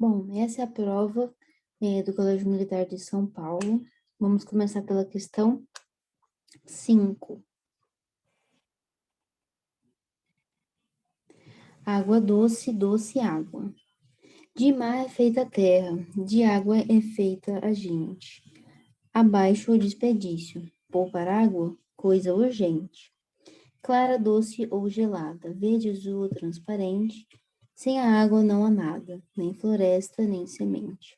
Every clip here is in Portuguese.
Bom, essa é a prova do Colégio Militar de São Paulo. Vamos começar pela questão 5. Água doce, doce água. De mar é feita a terra, de água é feita a gente. Abaixo o desperdício, poupar água, coisa urgente. Clara, doce ou gelada, verde, azul ou transparente. Sem a água não há nada, nem floresta, nem semente.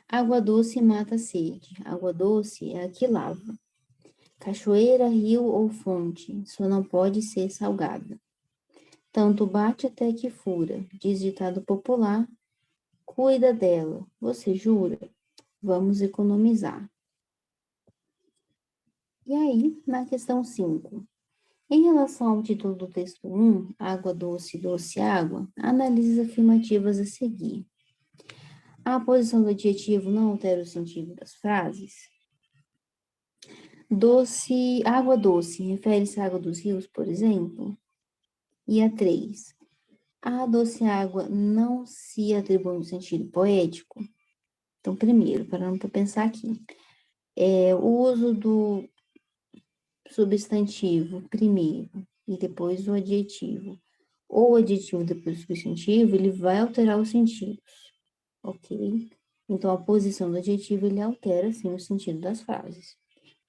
Água doce mata a sede, água doce é a que lava. Cachoeira, rio ou fonte, só não pode ser salgada. Tanto bate até que fura, diz ditado popular. Cuida dela, você jura? Vamos economizar. E aí, na questão 5. Em relação ao título do texto 1, água doce, doce água, analise as afirmativas a seguir. A posição do adjetivo não altera o sentido das frases? Doce, água doce, refere-se à água dos rios, por exemplo? E a 3. A doce água não se atribui um sentido poético? Então, primeiro, parando para pensar aqui, o uso do substantivo primeiro e depois o adjetivo, ou o adjetivo depois do substantivo, ele vai alterar os sentidos, ok? Então, a posição do adjetivo, ele altera, sim, o sentido das frases.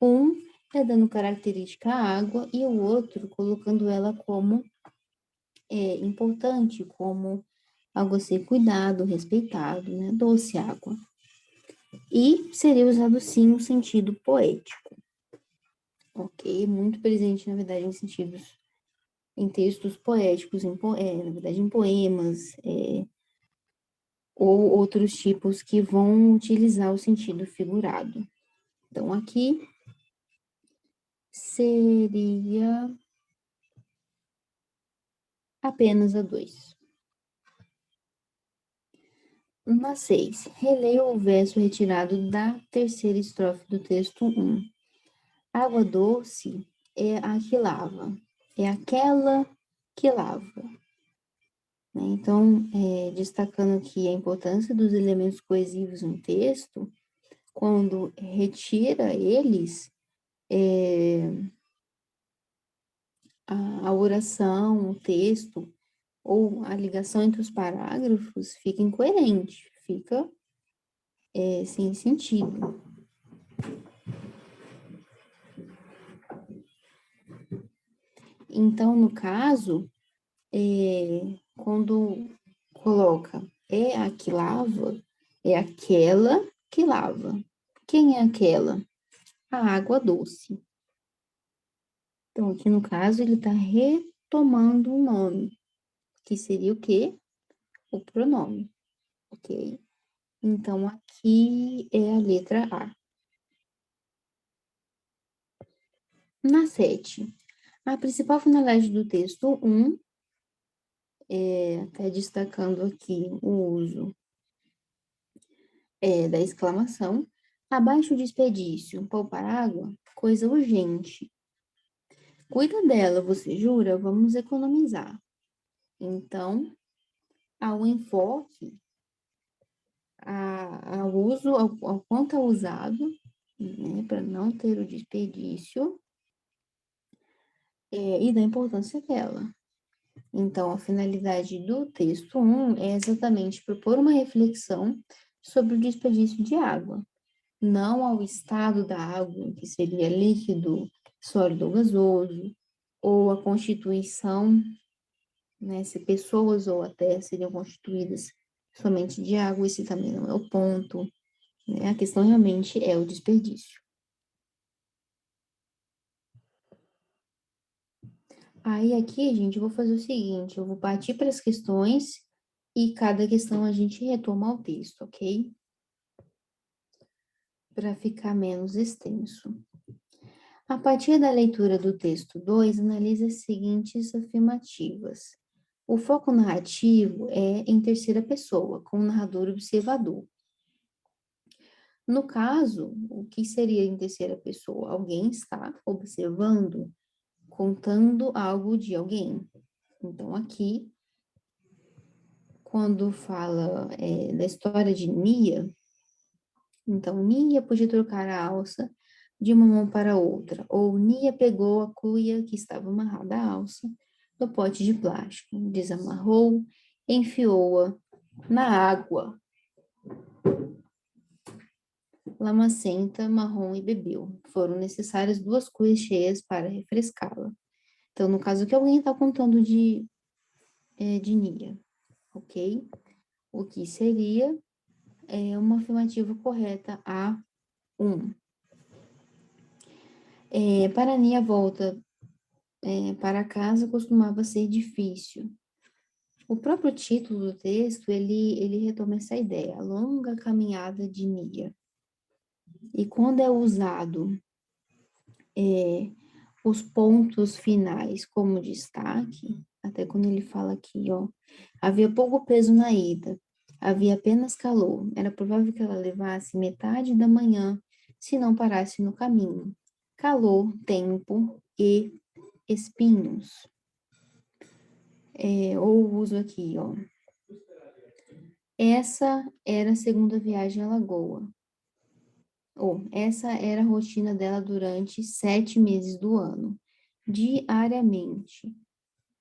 Um é dando característica à água e o outro colocando ela como importante, como algo a ser cuidado, respeitado, né? Doce água. E seria usado sim no sentido poético, ok? Muito presente, na verdade, em sentidos, em textos poéticos, na verdade, em poemas, ou outros tipos que vão utilizar o sentido figurado. Então, aqui seria apenas a 2. Na 6, releia o verso retirado da terceira estrofe do texto 1. Água doce é a que lava, é aquela que lava. Né? Então, destacando aqui a importância dos elementos coesivos no texto, quando retira eles, a oração, o texto, ou a ligação entre os parágrafos fica incoerente, fica sem sentido. Então, no caso, quando coloca é a que lava, é aquela que lava. Quem é aquela? A água doce. Então, aqui no caso, ele está retomando o nome, que seria o quê? O pronome, ok? Então, aqui é a letra A. Na 7, a principal finalidade do texto 1, está destacando aqui o uso da exclamação. Abaixo o desperdício, poupar água, coisa urgente. Cuida dela, você jura? Vamos economizar. Então, há um enfoque ao uso, ao quanto é usado, né, para não ter o desperdício, e da importância dela. Então, a finalidade do texto 1 é exatamente propor uma reflexão sobre o desperdício de água, não ao estado da água, que seria líquido, sólido ou gasoso, ou a constituição, né, se pessoas ou até seriam constituídas somente de água, esse também não é o ponto, né? A questão realmente é o desperdício. Aí aqui, gente, eu vou fazer o seguinte, eu vou partir para as questões e cada questão a gente retoma o texto, ok? Para ficar menos extenso. A partir da leitura do texto 2, analise as seguintes afirmativas. O foco narrativo é em terceira pessoa, com o narrador observador. No caso, o que seria em terceira pessoa? Alguém está observando, contando algo de alguém. Então, aqui, quando fala da história de Nia, então Nia podia trocar a alça de uma mão para outra, ou Nia pegou a cuia que estava amarrada à alça do pote de plástico, desamarrou, enfiou-a na água lamacenta, marrom e bebeu. Foram necessárias 2 cuias cheias para refrescá-la. Então, no caso que alguém está contando de Nia, ok? O que seria uma afirmativa correta A1. Para Nia, a volta para casa costumava ser difícil. O próprio título do texto, ele retoma essa ideia, a longa caminhada de Nia. E quando é usado os pontos finais como destaque, até quando ele fala aqui, ó, havia pouco peso na ida, havia apenas calor, era provável que ela levasse metade da manhã se não parasse no caminho. Calor, tempo e espinhos. Ou uso aqui, ó. Essa era a segunda viagem à Lagoa. Ou essa era a rotina dela durante 7 meses do ano, diariamente,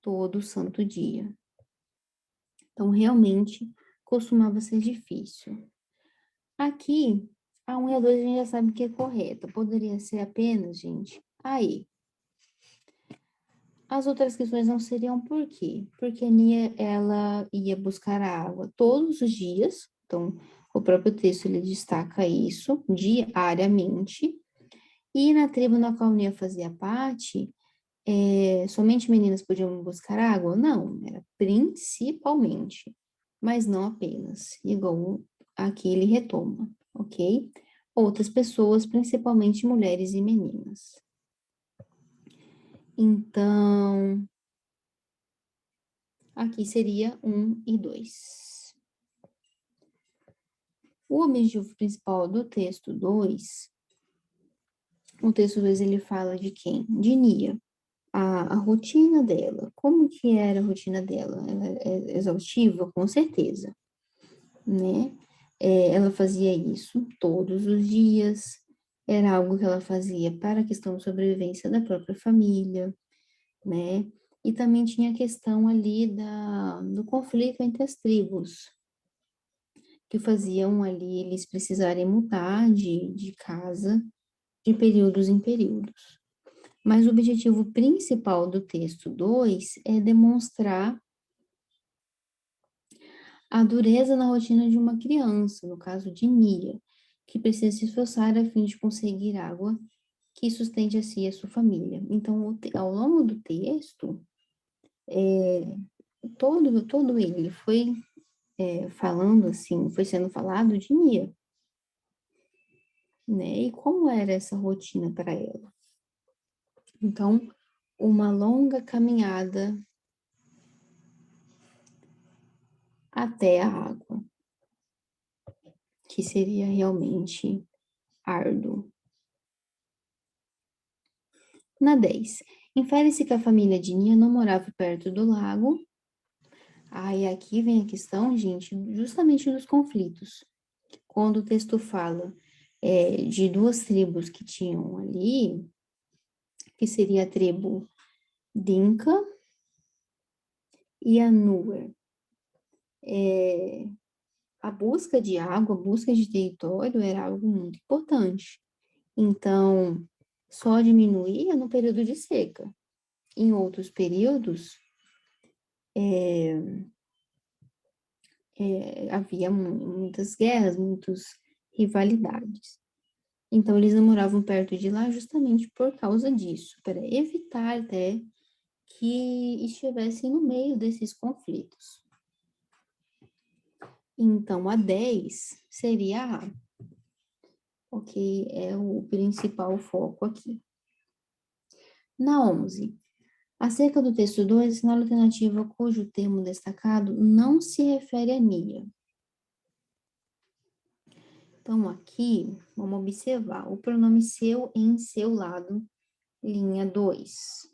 todo santo dia. Então, realmente, costumava ser difícil. Aqui, a 1 e a 2 a gente já sabe que é correta. Poderia ser apenas, gente, aí. As outras questões não seriam por quê? Porque a Nia, ela ia buscar a água todos os dias. Então, o próprio texto, ele destaca isso, diariamente. E na tribo na qual a Nia fazia parte, somente meninas podiam buscar água? Não, era principalmente, mas não apenas, igual aqui ele retoma, ok? Outras pessoas, principalmente mulheres e meninas. Então, aqui seria 1 e 2. O objetivo principal do texto 2, o texto 2 ele fala de quem? De Nia. A rotina dela, como que era a rotina dela? Ela é exaustiva? Com certeza, né? Ela fazia isso todos os dias, era algo que ela fazia para a questão de sobrevivência da própria família, né? E também tinha a questão ali do conflito entre as tribos, que faziam ali eles precisarem mudar de casa de períodos em períodos. Mas o objetivo principal do texto 2 é demonstrar a dureza na rotina de uma criança, no caso de Nia, que precisa se esforçar a fim de conseguir água que sustente a si e a sua família. Então, ao longo do texto, todo ele foi falando assim, foi sendo falado de Nia, né? E como era essa rotina para ela. Então, uma longa caminhada até a água, que seria realmente árduo. Na 10, infere-se que a família de Nia não morava perto do lago. Aí aqui vem a questão, gente, justamente dos conflitos. Quando o texto fala de 2 tribos que tinham ali, que seria a tribo Dinka e a Nuer. A busca de água, a busca de território era algo muito importante. Então, só diminuía no período de seca. Em outros períodos, havia muitas guerras, muitas rivalidades. Então, eles não moravam perto de lá justamente por causa disso, para evitar até que estivessem no meio desses conflitos. Então, a 10 seria a A, ok? É o principal foco aqui. Na 11, acerca do texto 2, assinale a alternativa cujo termo destacado não se refere a Nia. Então, aqui, vamos observar o pronome seu em seu lado, linha 2.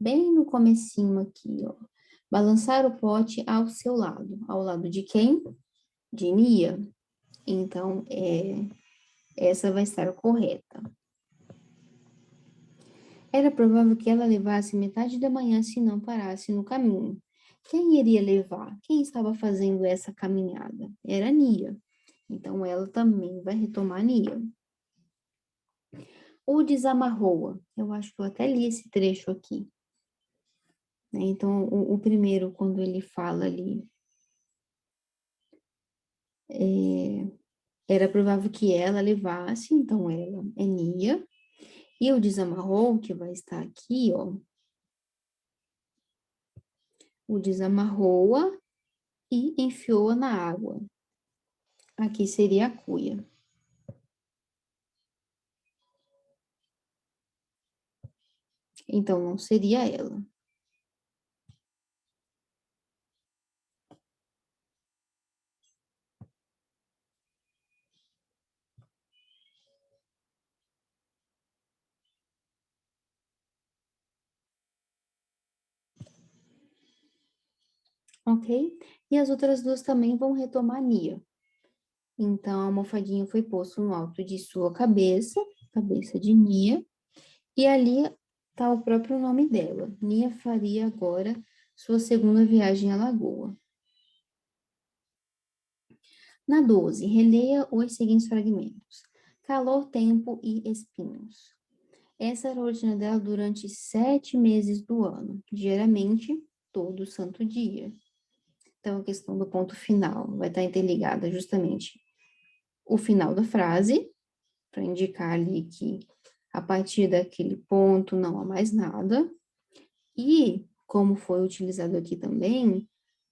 Bem no comecinho aqui, ó. Balançar o pote ao seu lado. Ao lado de quem? De Nia. Então, essa vai estar correta. Era provável que ela levasse metade da manhã se não parasse no caminho. Quem iria levar? Quem estava fazendo essa caminhada? Era Nia. Então, ela também vai retomar Nia. O desamarrou-a. Eu acho que eu até li esse trecho aqui. Né? Então, o primeiro, quando ele fala ali, era provável que ela levasse, então ela é Nia. E o desamarrou, que vai estar aqui, ó. O desamarrou-a e enfiou-a na água. Aqui seria a cuia. Então, não seria ela. Ok? E as outras duas também vão retomar Nia. Então, a almofadinha foi posta no alto de sua cabeça, cabeça de Nia, e ali está o próprio nome dela. Nia faria agora sua segunda viagem à lagoa. Na 12, releia os seguintes fragmentos. Calor, tempo e espinhos. Essa era a rotina dela durante 7 meses do ano, diariamente, todo santo dia. Então, a questão do ponto final vai estar interligada justamente o final da frase, para indicar ali que a partir daquele ponto não há mais nada, e, como foi utilizado aqui também,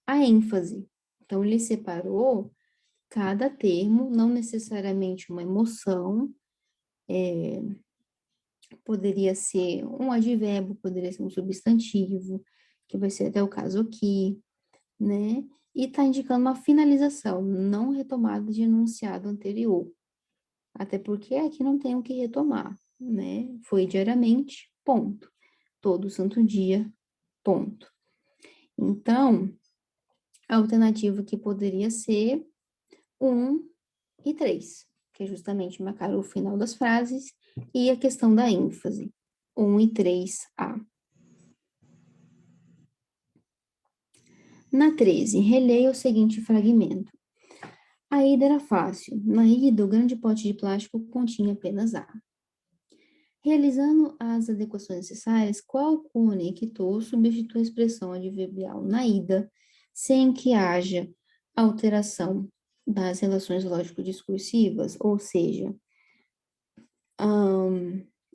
a ênfase. Então, ele separou cada termo, não necessariamente uma emoção, poderia ser um advérbio, poderia ser um substantivo, que vai ser até o caso aqui, né? E está indicando uma finalização, não retomada de enunciado anterior. Até porque aqui não tem o que retomar, né? Foi diariamente, ponto. Todo santo dia, ponto. Então, a alternativa que poderia ser 1 e 3, que é justamente marcar o final das frases e a questão da ênfase. 1 e 3A. Na 13, releia o seguinte fragmento. A ida era fácil. Na ida, o grande pote de plástico continha apenas ar. Realizando as adequações necessárias, qual conector substitui a expressão adverbial na ida, sem que haja alteração das relações lógico-discursivas, ou seja,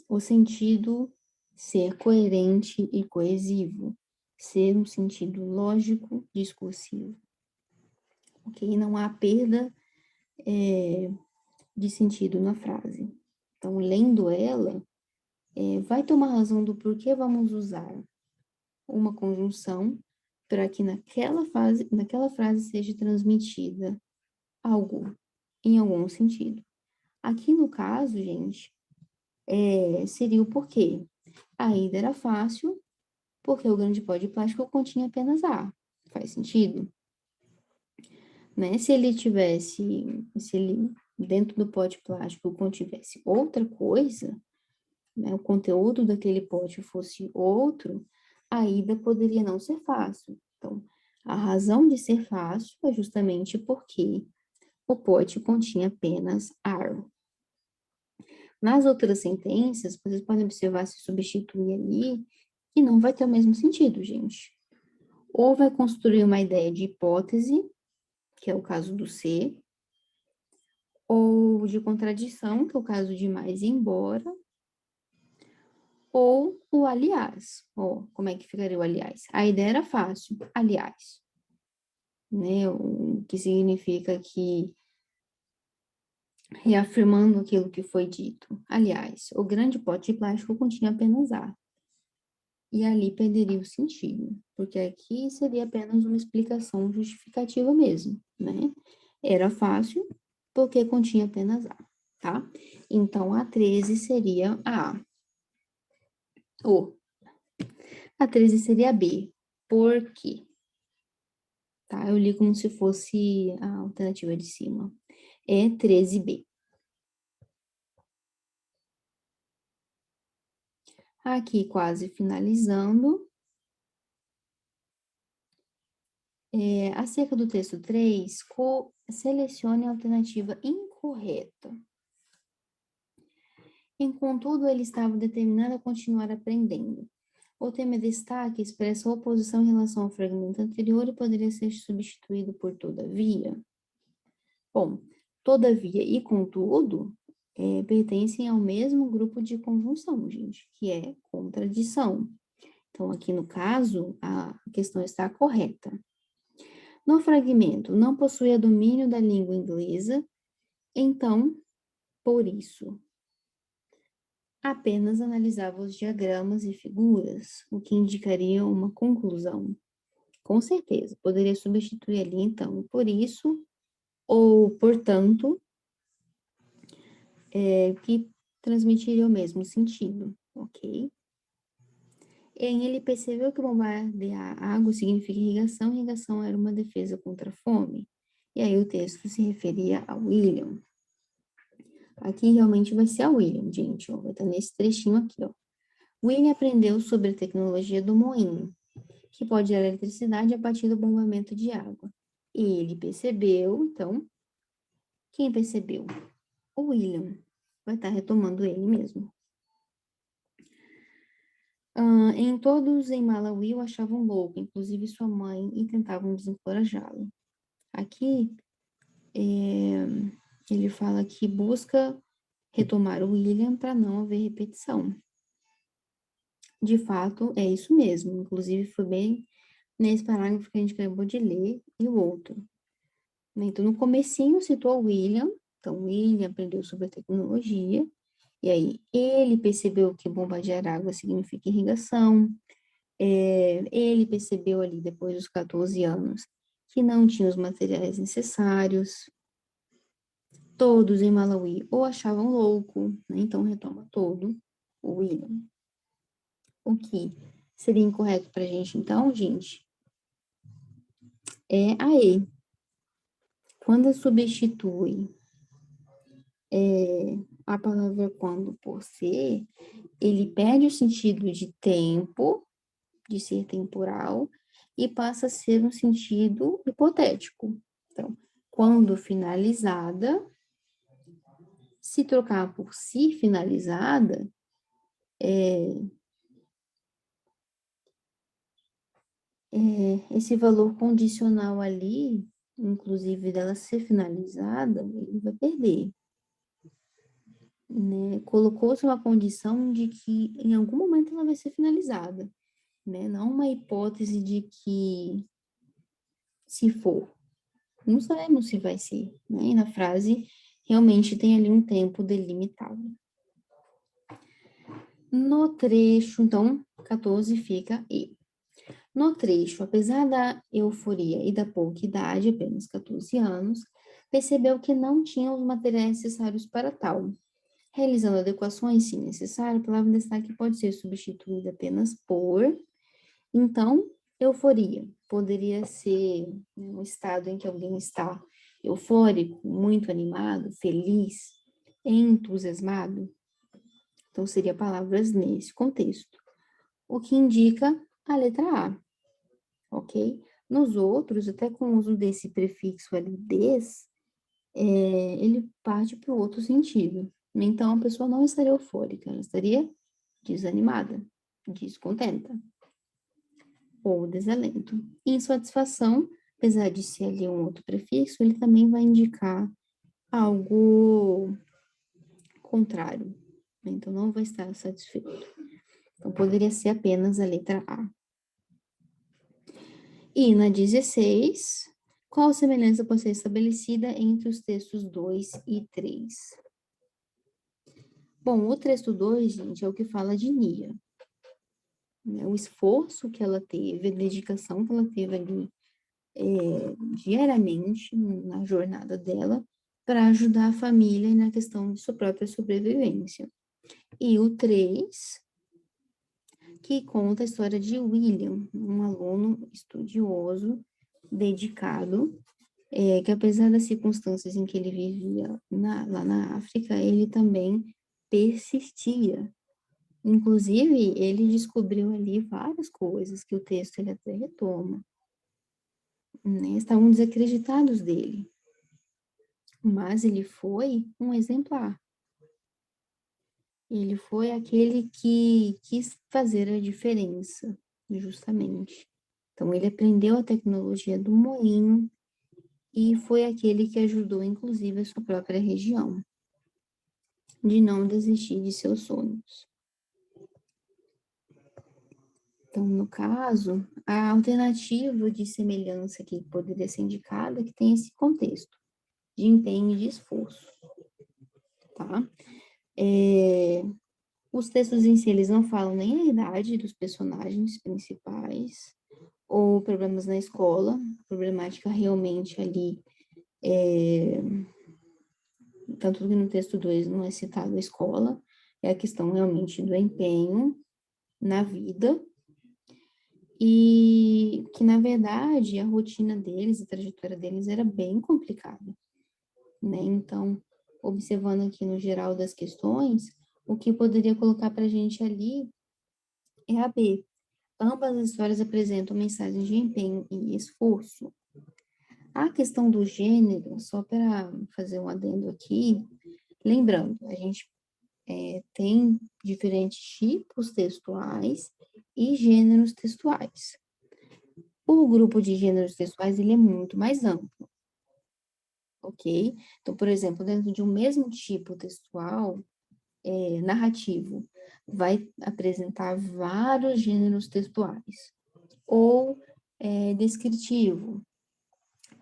o sentido ser coerente e coesivo, ser um sentido lógico discursivo, ok? Não há perda de sentido na frase. Então, lendo ela, vai ter uma razão do porquê vamos usar uma conjunção para que naquela frase seja transmitida algo, em algum sentido. Aqui no caso, gente, seria o porquê. A ida era fácil, porque o grande pó de plástico continha apenas ar. Faz sentido? Né? Se ele dentro do pó de plástico contivesse outra coisa, né, o conteúdo daquele pote fosse outro, a ida poderia não ser fácil. Então, a razão de ser fácil é justamente porque o pote continha apenas ar. Nas outras sentenças, vocês podem observar se substituir ali, e não vai ter o mesmo sentido, gente. Ou vai construir uma ideia de hipótese, que é o caso do ser, ou de contradição, que é o caso de mais e embora, ou o aliás. Ó, como é que ficaria o aliás? A ideia era fácil, aliás, né? O que significa que reafirmando aquilo que foi dito. Aliás, o grande pote de plástico continha apenas ar. E ali perderia o sentido, porque aqui seria apenas uma explicação justificativa mesmo, né? Era fácil porque continha apenas A, tá? Então, a 13 seria a A. Ou, a 13 seria a B. Por quê? tá? Eu li como se fosse a alternativa de cima. É 13B. Aqui, quase finalizando. Acerca do texto 3, selecione a alternativa incorreta. Contudo, ele estava determinado a continuar aprendendo. O tema destaque expressa oposição em relação ao fragmento anterior e poderia ser substituído por todavia. Bom, todavia e contudo pertencem ao mesmo grupo de conjunção, gente, que é contradição. Então, aqui no caso, a questão está correta. No fragmento, não possuía domínio da língua inglesa, então, por isso, apenas analisava os diagramas e figuras, o que indicaria uma conclusão. Com certeza, poderia substituir ali, então, por isso, ou portanto, que transmitiria o mesmo sentido, ok? Ele percebeu que bombardear água significa irrigação, irrigação era uma defesa contra a fome. E aí o texto se referia a William. Aqui realmente vai ser a William, gente, ó, vai estar nesse trechinho aqui, ó. William aprendeu sobre a tecnologia do moinho, que pode gerar eletricidade a partir do bombamento de água. E ele percebeu, então, quem percebeu? O William. Vai estar retomando ele mesmo. Em todos em Malawi o achavam louco, inclusive sua mãe, e tentavam desencorajá-lo. Aqui, ele fala que busca retomar o William para não haver repetição. De fato, é isso mesmo. Inclusive, foi bem nesse parágrafo que a gente acabou de ler e o outro. Então, no comecinho citou o William. Então, o William aprendeu sobre a tecnologia. E aí, ele percebeu que bombardear água significa irrigação. Ele percebeu ali, depois dos 14 anos, que não tinha os materiais necessários. Todos em Malawi o achavam louco, né? Então retoma todo o William. O que seria incorreto para a gente, então, gente, é a E. Quando substitui a palavra quando por ser, ele perde o sentido de tempo, de ser temporal, e passa a ser um sentido hipotético. Então, quando finalizada, se trocar por se finalizada, esse valor condicional ali, inclusive dela ser finalizada, ele vai perder. Né? Colocou-se uma condição de que em algum momento ela vai ser finalizada, né? Não uma hipótese de que se for. Não sabemos se vai ser, né? E na frase realmente tem ali um tempo delimitado. No trecho, então, 14 fica E. No trecho, apesar da euforia e da pouca idade, apenas 14 anos, percebeu que não tinha os materiais necessários para tal. Realizando adequações, se necessário, a palavra em destaque pode ser substituída apenas por. Então, euforia poderia ser, né, um estado em que alguém está eufórico, muito animado, feliz, entusiasmado. Então, seria palavras nesse contexto. O que indica a letra A, ok? Nos outros, até com o uso desse prefixo ali, des, ele parte para o outro sentido. Então, a pessoa não estaria eufórica, ela estaria desanimada, descontenta ou desalento. Insatisfação, apesar de ser ali um outro prefixo, ele também vai indicar algo contrário. Então, não vai estar satisfeito. Então, poderia ser apenas a letra A. E na 16, qual a semelhança pode ser estabelecida entre os textos 2 e 3? Bom, o texto 2, gente, é o que fala de Nia. Né? O esforço que ela teve, a dedicação que ela teve ali diariamente na jornada dela para ajudar a família na questão de sua própria sobrevivência. E o 3, que conta a história de William, um aluno estudioso dedicado, que apesar das circunstâncias em que ele vivia lá na África, ele também persistia. Inclusive, ele descobriu ali várias coisas que o texto ele até retoma, né? Estavam desacreditados dele, mas ele foi um exemplar. Ele foi aquele que quis fazer a diferença, justamente. Então, ele aprendeu a tecnologia do moinho e foi aquele que ajudou, inclusive, a sua própria região, de não desistir de seus sonhos. Então, no caso, a alternativa de semelhança que poderia ser indicada é que tem esse contexto de empenho e de esforço, tá? Os textos em si, eles não falam nem a idade dos personagens principais ou problemas na escola, a problemática realmente ali, tanto que no texto 2 não é citado a escola, é a questão realmente do empenho na vida, e que, na verdade, a rotina deles, a trajetória deles era bem complicada, né? Então, observando aqui no geral das questões, o que poderia colocar para a gente ali é a B. Ambas as histórias apresentam mensagens de empenho e esforço. A questão do gênero, só para fazer um adendo aqui, lembrando, a gente tem diferentes tipos textuais e gêneros textuais. O grupo de gêneros textuais, ele é muito mais amplo, ok? Então, por exemplo, dentro de um mesmo tipo textual, narrativo, vai apresentar vários gêneros textuais. Ou descritivo,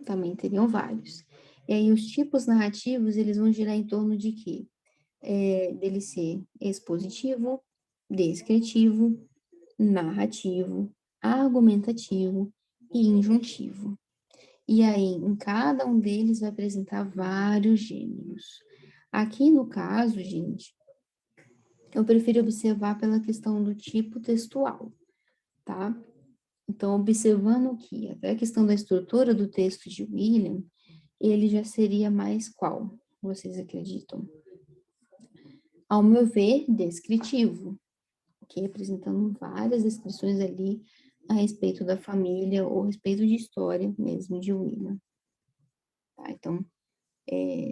também teriam vários. E aí, os tipos narrativos, eles vão girar em torno de quê? Dele ser expositivo, descritivo, narrativo, argumentativo e injuntivo. E aí, em cada um deles vai apresentar vários gêneros. Aqui no caso, gente, eu prefiro observar pela questão do tipo textual, tá? Então, observando que até a questão da estrutura do texto de William, ele já seria mais qual? Vocês acreditam? Ao meu ver, descritivo, ok? Apresentando várias descrições ali a respeito da família ou a respeito de história mesmo de William. Tá? Então,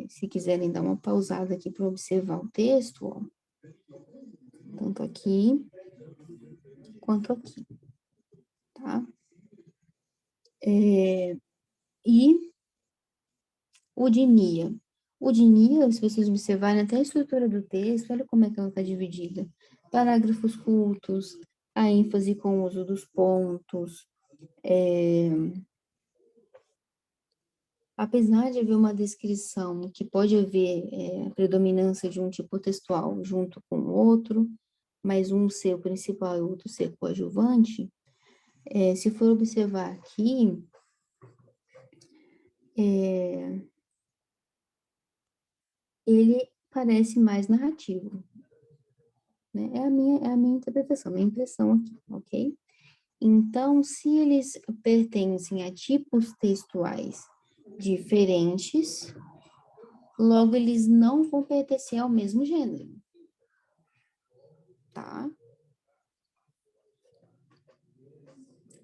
se quiserem dar uma pausada aqui para observar o texto, ó, tanto aqui quanto aqui, tá? E o de Nia. O de Nia, se vocês observarem até a estrutura do texto, olha como é que ela está dividida. Parágrafos curtos, a ênfase com o uso dos pontos. Apesar de haver uma descrição que pode haver a predominância de um tipo textual junto com o outro, mas um ser o principal e o outro ser coadjuvante, se for observar aqui, ele parece mais narrativo, né? É a minha interpretação, minha impressão aqui, ok? Então, se eles pertencem a tipos textuais diferentes, logo eles não vão pertencer ao mesmo gênero, tá?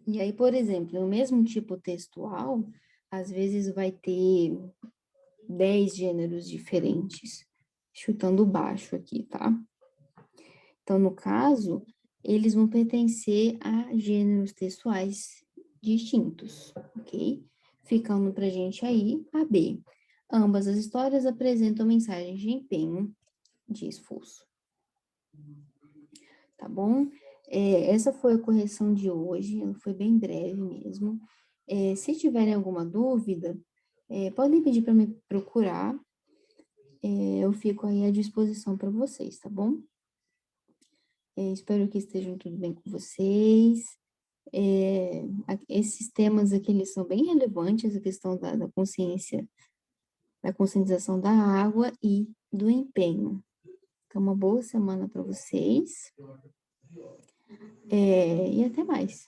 E aí, por exemplo, no mesmo tipo textual, às vezes vai ter 10 gêneros diferentes, chutando baixo aqui, tá? Então, no caso, eles vão pertencer a gêneros textuais distintos, ok? Ficando pra gente aí a B. Ambas as histórias apresentam mensagens de empenho, de esforço, tá bom? Essa foi a correção de hoje, ela foi bem breve mesmo. Se tiverem alguma dúvida, podem pedir para me procurar, eu fico aí à disposição para vocês, tá bom? Espero que estejam tudo bem com vocês. Esses temas aqui, eles são bem relevantes, a questão da consciência, da conscientização da água e do empenho. Então, uma boa semana para vocês, e até mais.